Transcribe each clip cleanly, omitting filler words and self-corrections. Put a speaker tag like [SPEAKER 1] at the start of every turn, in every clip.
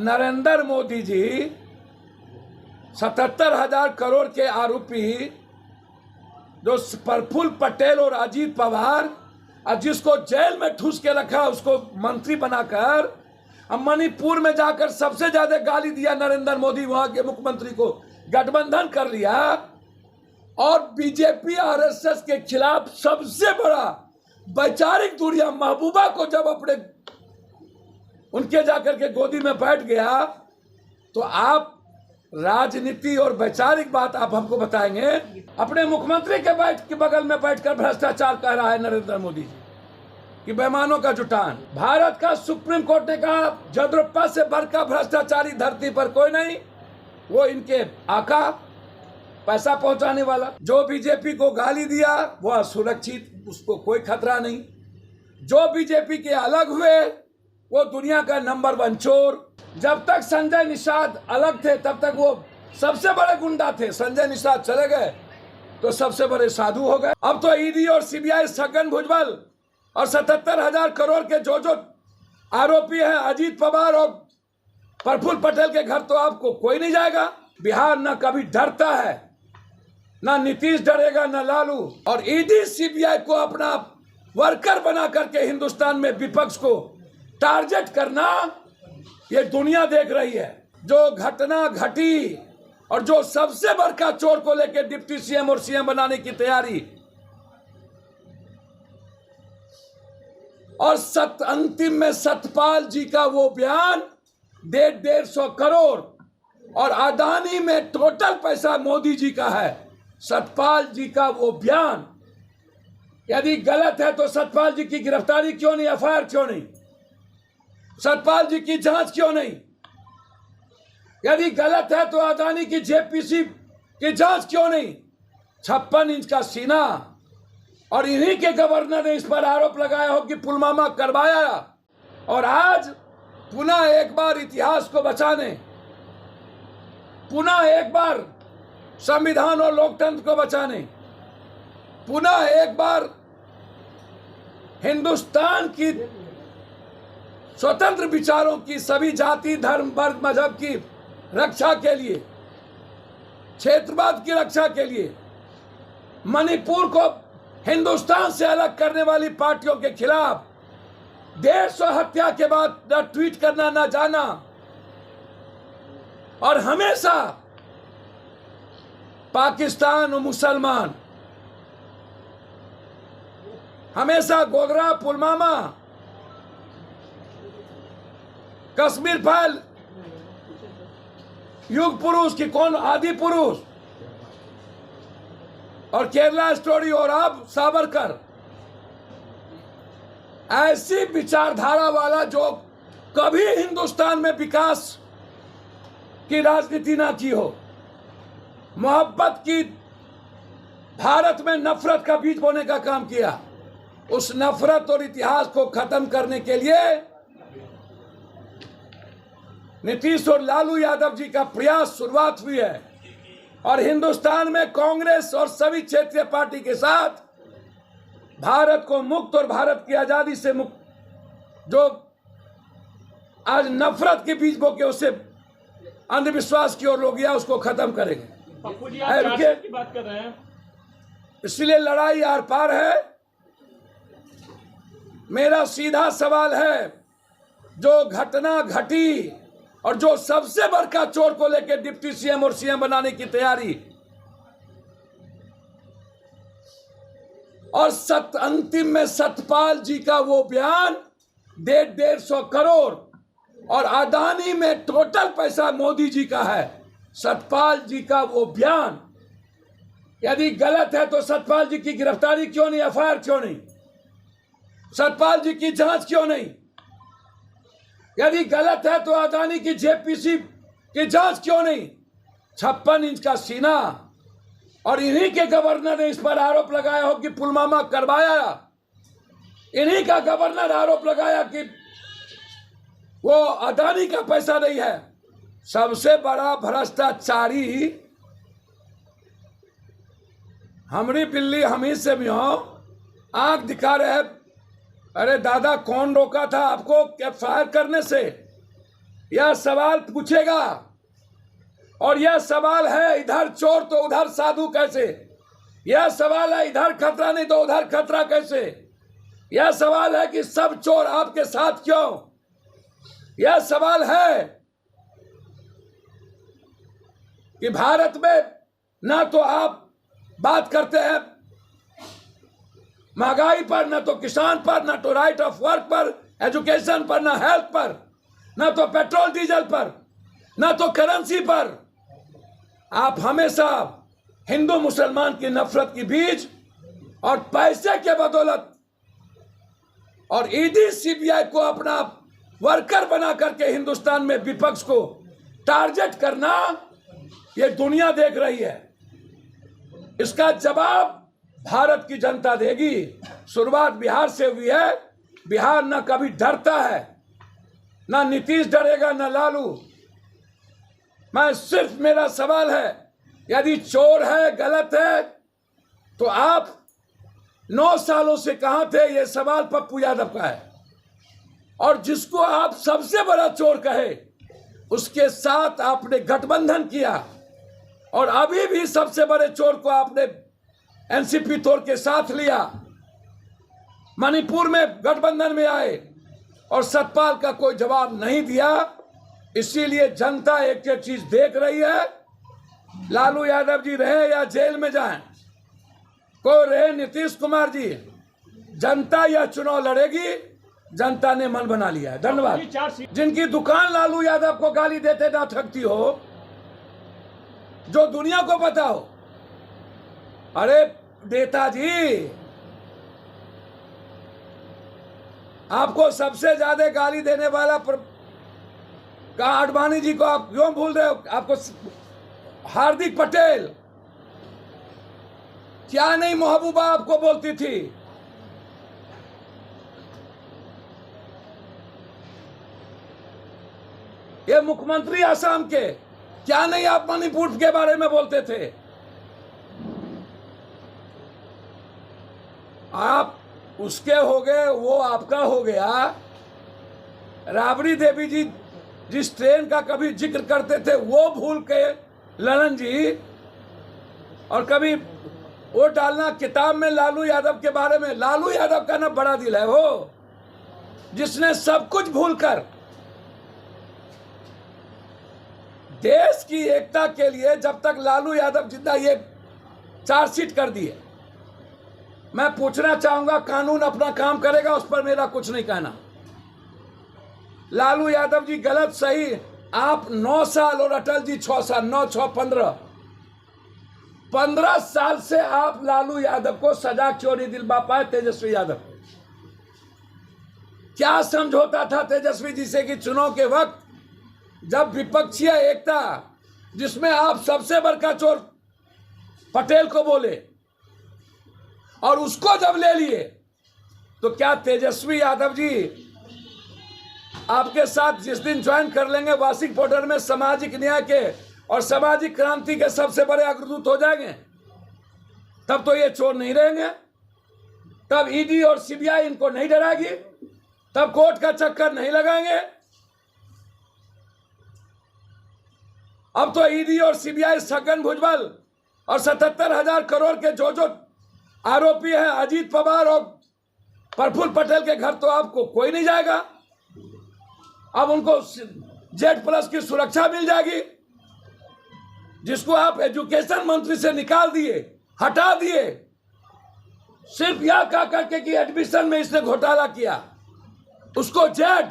[SPEAKER 1] नरेंद्र मोदी जी 77,000 करोड़ के आरोपी जो प्रफुल्ल पटेल और अजीत पवार, और जिसको जेल में ठूस के रखा उसको मंत्री बनाकर, अब मणिपुर में जाकर सबसे ज्यादा गाली दिया नरेंद्र मोदी, वहां के मुख्यमंत्री को गठबंधन कर लिया, और बीजेपी आरएसएस के खिलाफ सबसे बड़ा वैचारिक दूरिया महबूबा को जब अपने उनके जाकर के गोदी में बैठ गया, तो आप राजनीति और वैचारिक बात आप हमको बताएंगे। अपने मुख्यमंत्री के बगल में बैठकर भ्रष्टाचार कह रहा है नरेंद्र मोदी जी कि बेईमानों का जुटान। भारत का सुप्रीम कोर्ट ने कहा जदरप्पा से बढ़कर भ्रष्टाचारी धरती पर कोई नहीं, वो इनके आका, पैसा पहुंचाने वाला। जो बीजेपी को गाली दिया वो असुरक्षित, उसको कोई खतरा नहीं। जो बीजेपी के अलग हुए वो दुनिया का नंबर 1 चोर। जब तक संजय निषाद अलग थे तब तक वो सबसे बड़े गुंडा थे, संजय निषाद चले गए तो सबसे बड़े साधु हो गए। अब तो ईडी और सीबीआई छगन भुजबल और 77,000 करोड़ के जो आरोपी हैं अजीत पवार और प्रफुल्ल पटेल के घर तो आपको कोई नहीं जाएगा। बिहार न कभी डरता है, ना नीतीश डरेगा, ना लालू। और ईडी सीबीआई को अपना वर्कर बना करके हिंदुस्तान में विपक्ष को टारगेट करना, ये दुनिया देख रही है। जो घटना घटी और जो सबसे बड़का चोर को लेकर डिप्टी सीएम और सीएम बनाने की तैयारी, और अंतिम में सतपाल जी का वो बयान 150 करोड़, और अदानी में टोटल पैसा मोदी जी का है। सतपाल जी का वो बयान यदि गलत है तो सतपाल जी की गिरफ्तारी क्यों नहीं, एफआईआर क्यों नहीं, सतपाल जी की जांच क्यों नहीं? यदि गलत है तो अदानी की जेपीसी की जांच क्यों नहीं? 56 इंच का सीना, और इन्हीं के गवर्नर ने इस पर आरोप लगाया हो कि पुलवामा करवाया। और आज पुनः एक बार इतिहास को बचाने, पुनः एक बार संविधान और लोकतंत्र को बचाने, पुनः एक बार हिंदुस्तान की स्वतंत्र विचारों की, सभी जाति धर्म वर्ग मजहब की रक्षा के लिए, क्षेत्रवाद की रक्षा के लिए, मणिपुर को हिंदुस्तान से अलग करने वाली पार्टियों के खिलाफ 150 हत्या के बाद न ट्वीट करना न जाना, और हमेशा पाकिस्तान और मुसलमान, हमेशा गोगरा, पुलवामा, कश्मीर फाइल, युग पुरुष की कौन आदि पुरुष, और केरला स्टोरी, और अब सावरकर, ऐसी विचारधारा वाला जो कभी हिंदुस्तान में विकास की राजनीति ना की हो, मोहब्बत की, भारत में नफरत का बीज बोने का काम किया, उस नफरत और इतिहास को खत्म करने के लिए नीतीश और लालू यादव जी का प्रयास शुरुआत हुई है। और हिंदुस्तान में कांग्रेस और सभी क्षेत्रीय पार्टी के साथ भारत को मुक्त और भारत की आजादी से मुक्त, जो आज नफरत के बीज बो के उसे अंधविश्वास की ओर लोग गया, उसको खत्म करेंगे।
[SPEAKER 2] की बात कर रहे हैं,
[SPEAKER 1] इसलिए लड़ाई आर पार है। मेरा सीधा सवाल है, जो घटना घटी और जो सबसे बड़का चोर को लेकर डिप्टी सीएम और सीएम बनाने की तैयारी, और अंतिम में सतपाल जी का वो बयान 150 करोड़, और अदानी में टोटल पैसा मोदी जी का है। सतपाल जी का वो बयान यदि गलत है तो सतपाल जी की गिरफ्तारी क्यों नहीं, एफआईआर क्यों नहीं, सतपाल जी की जांच क्यों नहीं? यदि गलत है तो अदानी की जेपीसी की जांच क्यों नहीं? 56 इंच का सीना, और इन्हीं के गवर्नर ने इस पर आरोप लगाया हो कि पुलवामा करवाया। इन्हीं का गवर्नर आरोप लगाया कि वो अदानी का पैसा नहीं है। सबसे बड़ा भ्रष्टाचारी हमरी बिल्ली हमी से भी हो, आंख दिखा रहे हैं। अरे दादा, कौन रोका था आपको एफआईआर करने से? यह सवाल पूछेगा, और यह सवाल है इधर चोर तो उधर साधु कैसे, यह सवाल है इधर खतरा नहीं तो उधर खतरा कैसे, यह सवाल है कि सब चोर आपके साथ क्यों, यह सवाल है कि भारत में ना तो आप बात करते हैं महंगाई पर, ना तो किसान पर, ना तो राइट ऑफ वर्क पर, एजुकेशन पर, ना हेल्थ पर, ना तो पेट्रोल डीजल पर, ना तो करेंसी पर। आप हमेशा हिंदू मुसलमान की नफरत की बीज और पैसे के बदौलत और ईडी सीबीआई को अपना वर्कर बना करके हिंदुस्तान में विपक्ष को टारगेट करना, ये दुनिया देख रही है। इसका जवाब भारत की जनता देगी। शुरुआत बिहार से हुई है। बिहार ना कभी डरता है, ना नीतीश डरेगा, ना लालू। मैं सिर्फ, मेरा सवाल है, यदि चोर है, गलत है, तो आप 9 सालों से कहां थे? ये सवाल पप्पू यादव का है। और जिसको आप सबसे बड़ा चोर कहे, उसके साथ आपने गठबंधन किया, और अभी भी सबसे बड़े चोर को आपने एनसीपी तोड़ के साथ लिया। मणिपुर में गठबंधन में आए और सतपाल का कोई जवाब नहीं दिया। इसीलिए जनता एक एक चीज देख रही है, लालू यादव जी रहे या जेल में जाएं, कोई रहे नीतीश कुमार जी, जनता यह चुनाव लड़ेगी। जनता ने मन बना लिया है। धन्यवाद। जिनकी दुकान लालू यादव को गाली देते ना ठगती हो, जो दुनिया को पता हो। अरे नेताजी, आपको सबसे ज्यादा गाली देने वाला कहा आडवाणी जी को आप क्यों भूल रहे हो? आपको हार्दिक पटेल, क्या नहीं महबूबा आपको बोलती थी? ये मुख्यमंत्री असम के, क्या नहीं आप मणिपुर के बारे में बोलते थे? आप उसके हो गए, वो आपका हो गया। राबड़ी देवी जी जिस ट्रेन का कभी जिक्र करते थे, वो भूल के ललन जी, और कभी वो डालना किताब में लालू यादव के बारे में। लालू यादव का ना बड़ा दिल है वो, जिसने सब कुछ भूलकर देश की एकता के लिए, जब तक लालू यादव जिंदा, ये चार्जशीट कर दिए। मैं पूछना चाहूंगा, कानून अपना काम करेगा, उस पर मेरा कुछ नहीं कहना। लालू यादव जी गलत सही, आप 9 साल और अटल जी 6 साल, 9 6 15 साल से आप लालू यादव को सजा क्यों नहीं दिलवा पाए? तेजस्वी यादव, क्या समझौता था तेजस्वी जी से कि चुनाव के वक्त जब विपक्षीय एकता, जिसमें आप सबसे बड़का चोर पटेल को बोले, और उसको जब ले लिए, तो क्या तेजस्वी यादव जी आपके साथ जिस दिन ज्वाइन कर लेंगे वार्षिक बॉर्डर में, सामाजिक न्याय के और सामाजिक क्रांति के सबसे बड़े अग्रदूत हो जाएंगे? तब तो ये चोर नहीं रहेंगे, तब ईडी और सीबीआई इनको नहीं डराएगी, तब कोर्ट का चक्कर नहीं लगाएंगे। अब तो ईडी और सीबीआई छगन भुजबल और 77,000 करोड़ के जो आरोपी हैं, अजीत पवार और प्रफुल्ल पटेल के घर तो आपको कोई नहीं जाएगा। अब उनको Z+ की सुरक्षा मिल जाएगी, जिसको आप एजुकेशन मंत्री से निकाल दिए, हटा दिए, सिर्फ यह कह करके कि एडमिशन में इसने घोटाला किया। उसको Z,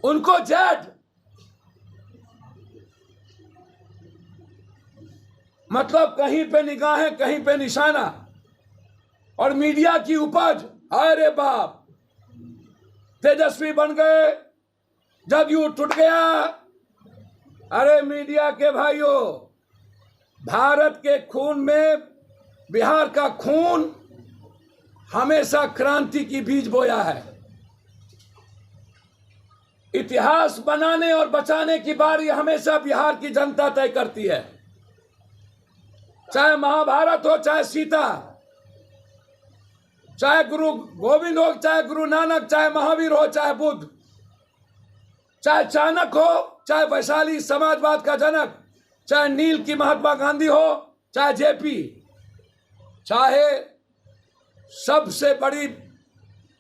[SPEAKER 1] उनको Z, मतलब कहीं पे निगाहें, कहीं पे निशाना, और मीडिया की उपज। अरे बाप, तेजस्वी बन गए, जदयू टूट गया। अरे मीडिया के भाइयों, भारत के खून में बिहार का खून हमेशा क्रांति की बीज बोया है। इतिहास बनाने और बचाने की बारी हमेशा बिहार की जनता तय करती है। चाहे महाभारत हो, चाहे सीता, चाहे गुरु गोविंद हो, चाहे गुरु नानक, चाहे महावीर हो, चाहे बुद्ध, चाहे चाणक्य हो, चाहे वैशाली समाजवाद का जनक, चाहे नील की महात्मा गांधी हो, चाहे जेपी, चाहे सबसे बड़ी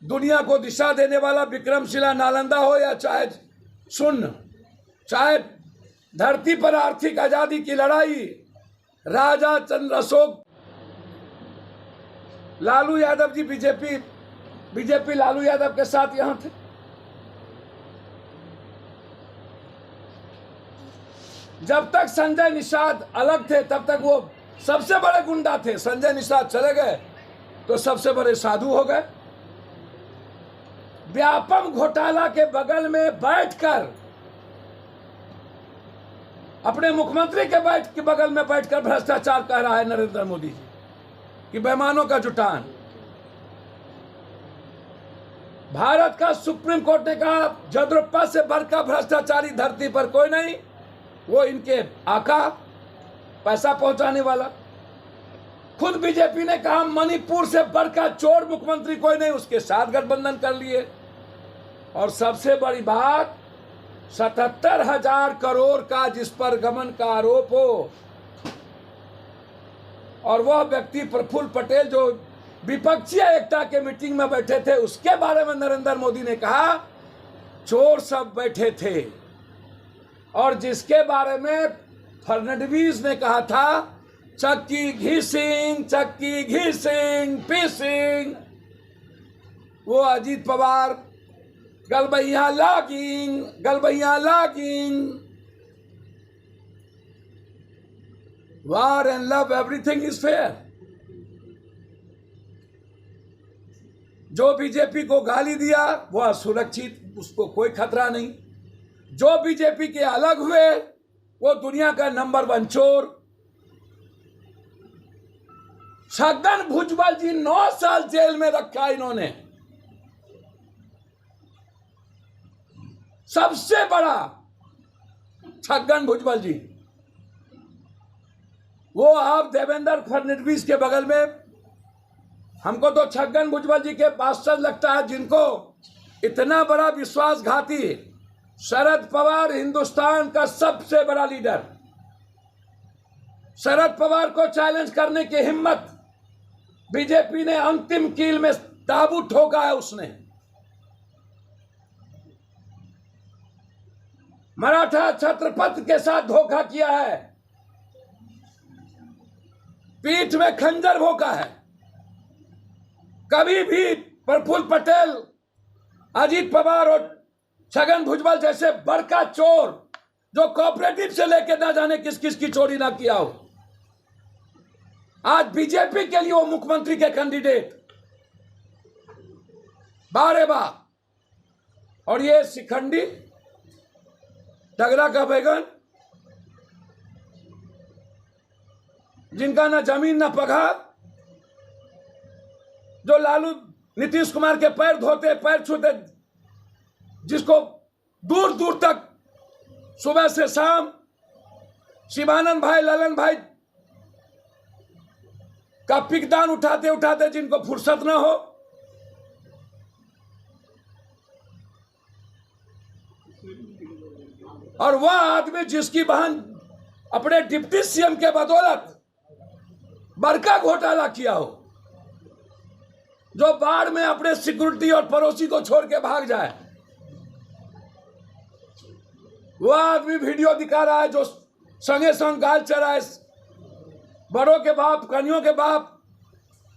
[SPEAKER 1] दुनिया को दिशा देने वाला विक्रमशिला नालंदा हो, या चाहे शून्य, चाहे धरती पर आर्थिक आजादी की लड़ाई राजा चंद्र अशोक, लालू यादव जी बीजेपी लालू यादव के साथ यहां थे। जब तक संजय निषाद अलग थे तब तक वो सबसे बड़े गुंडा थे। संजय निषाद चले गए तो सबसे बड़े साधु हो गए। व्यापम घोटाला के बगल में बैठकर, अपने मुख्यमंत्री के बगल में बैठकर भ्रष्टाचार कह रहा है नरेंद्र मोदी जी कि बेईमानों का जुटान। भारत का सुप्रीम कोर्ट ने कहा जदरुप्पा से बढ़कर भ्रष्टाचारी धरती पर कोई नहीं, वो इनके आका, पैसा पहुंचाने वाला। खुद बीजेपी ने कहा मणिपुर से बढ़कर चोर मुख्यमंत्री कोई नहीं, उसके साथ गठबंधन कर लिए। और सबसे बड़ी बात, 77,000 करोड़ का जिस पर गमन का आरोप हो, और वह व्यक्ति प्रफुल्ल पटेल जो विपक्षी एकता के मीटिंग में बैठे थे, उसके बारे में नरेंद्र मोदी ने कहा चोर सब बैठे थे। और जिसके बारे में फडणवीस ने कहा था चक्की घिसिंग पीसिंग, वो अजीत पवार गलबैया लॉगिंग। War and love everything is fair. जो बीजेपी को गाली दिया वो असुरक्षित, उसको कोई खतरा नहीं। जो बीजेपी के अलग हुए वो दुनिया का नंबर 1 चोर। छगन भुजबल जी 9 साल जेल में रखा इन्होंने। सबसे बड़ा छगन भुजबल जी, वो आप देवेंद्र फडणवीस के बगल में। हमको तो छगन भुजबल जी के आश्चर्य लगता है, जिनको इतना बड़ा विश्वासघाती शरद पवार, हिंदुस्तान का सबसे बड़ा लीडर, शरद पवार को चैलेंज करने की हिम्मत बीजेपी ने अंतिम कील में ताबू ठोका है। उसने मराठा छत्रपति के साथ धोखा किया है, पीठ में खंजर भोंका है। कभी भी प्रफुल्ल पटेल, अजीत पवार और छगन भुजबल जैसे बड़का चोर, जो कोऑपरेटिव से लेकर ना जाने किस किस की चोरी ना किया हो, आज बीजेपी के लिए वो मुख्यमंत्री के कैंडिडेट बारे बार। और ये शिखंडी डगरा का बैगन, जिनका ना जमीन ना पगहा, जो लालू नीतीश कुमार के पैर धोते, पैर छूते, जिसको दूर दूर तक सुबह से शाम शिवानंद भाई, ललन भाई का पिकदान उठाते उठाते जिनको फुर्सत ना हो। और वह आदमी जिसकी बहन अपने डिप्टी सीएम के बदौलत बड़का घोटाला किया हो, जो बाढ़ में अपने सिक्योरिटी और पड़ोसी को छोड़ के भाग जाए, वह आदमी वीडियो दिखा रहा है जो संगे संग गाल चराए, बड़ों के बाप, कन्यों के बाप,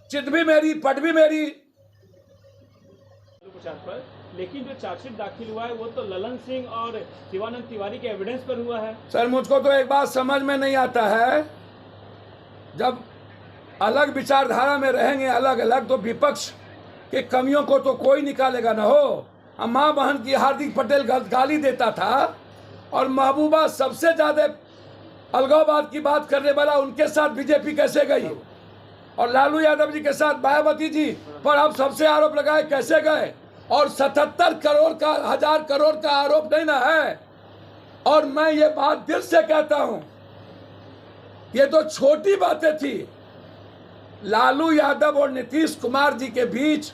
[SPEAKER 1] चित भी मेरी, पट भी मेरी।
[SPEAKER 2] पर लेकिन जो चार्जशीट दाखिल हुआ है वो तो ललन सिंह और शिवानंद तिवारी के एविडेंस पर हुआ है।
[SPEAKER 1] सर, मुझको तो एक बात समझ में नहीं आता है, जब अलग विचारधारा में रहेंगे अलग अलग, तो विपक्ष के कमियों को तो कोई निकालेगा ना हो। हम माँ बहन की हार्दिक पटेल गाली देता था, और महबूबा सबसे ज्यादा अलगाववाद की बात करने वाला, उनके साथ बीजेपी कैसे गई, और लालू यादव जी के साथ मायावती जी पर आप सबसे आरोप लगाए, कैसे गए। और 77 करोड़ का, 1000 करोड़ का आरोप नहीं ना है। और मैं ये बात दिल से कहता हूं, ये तो छोटी बातें थी। लालू यादव और नीतीश कुमार जी के बीच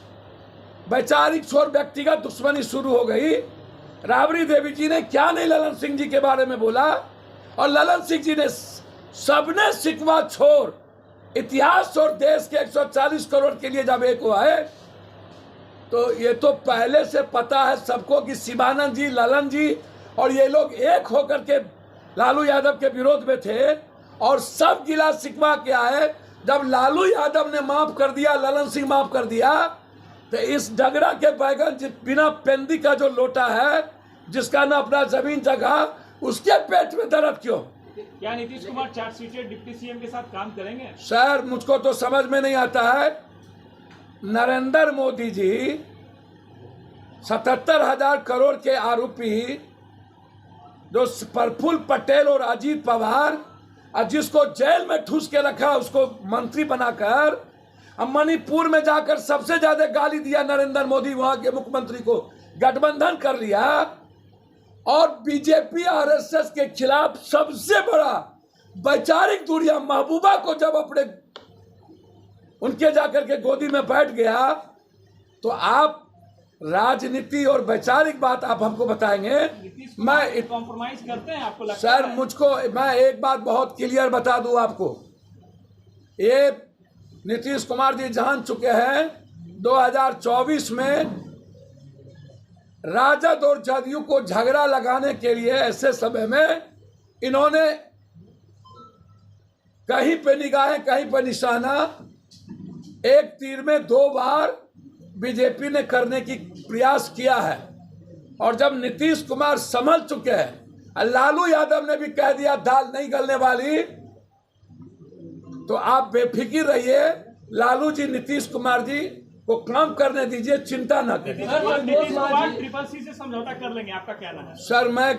[SPEAKER 1] वैचारिक छोर व्यक्तिगत दुश्मनी शुरू हो गई, राबड़ी देवी जी ने क्या नहीं ललन सिंह जी के बारे में बोला, और ललन सिंह जी ने सबने शिकवा छोड़ इतिहास और देश के 140 करोड़ के लिए जब एक हुआ है, तो ये तो पहले से पता है सबको कि शिवानंद जी, ललन जी और ये लोग एक होकर के लालू यादव के विरोध में थे। और सब गिला शिकवा क्या है, जब लालू यादव ने माफ कर दिया, ललन सिंह माफ कर दिया, तो इस डगरा के बैगन बिना पेंदी का जो लोटा है, जिसका ना अपना जमीन जगह, उसके पेट में दर्द क्यों?
[SPEAKER 2] क्या Nitish Kumar chargesheeted deputy CM के साथ काम करेंगे?
[SPEAKER 1] सर मुझको तो समझ में नहीं आता है। नरेंद्र मोदी जी 77,000 करोड़ के आरोपी जो प्रफुल्ल पटेल और अजीत पवार, और जिसको जेल में ठूस के रखा, उसको मंत्री बनाकर अब मणिपुर में जाकर सबसे ज्यादा गाली दिया नरेंद्र मोदी, वहां के मुख्यमंत्री को गठबंधन कर लिया, और बीजेपी आरएसएस के खिलाफ सबसे बड़ा वैचारिक दूरिया महबूबा को जब अपने उनके जाकर के गोदी में बैठ गया, तो आप राजनीति और वैचारिक बात आप हमको बताएंगे? मैं
[SPEAKER 2] कॉम्प्रोमाइज करते हैं आपको लगता
[SPEAKER 1] सर
[SPEAKER 2] है?
[SPEAKER 1] मुझको, मैं एक बात बहुत क्लियर बता दूं आपको, ये नीतीश कुमार जी जान चुके हैं 2024 में राजद और जदयू को झगड़ा लगाने के लिए ऐसे समय में इन्होंने कहीं पे निगाहें कहीं पे निशाना, एक तीर में दो बार बीजेपी ने करने की प्रयास किया है। और जब नीतीश कुमार संभल चुके हैं, लालू यादव ने भी कह दिया दाल नहीं गलने वाली, तो आप बेफिक्र रहिए। लालू जी नीतीश कुमार जी को काम करने दीजिए, चिंता न करिए।
[SPEAKER 2] नीतीश कुमार ट्रिपल सी से समझौता कर लेंगे, आपका कहना है?
[SPEAKER 1] सर मैं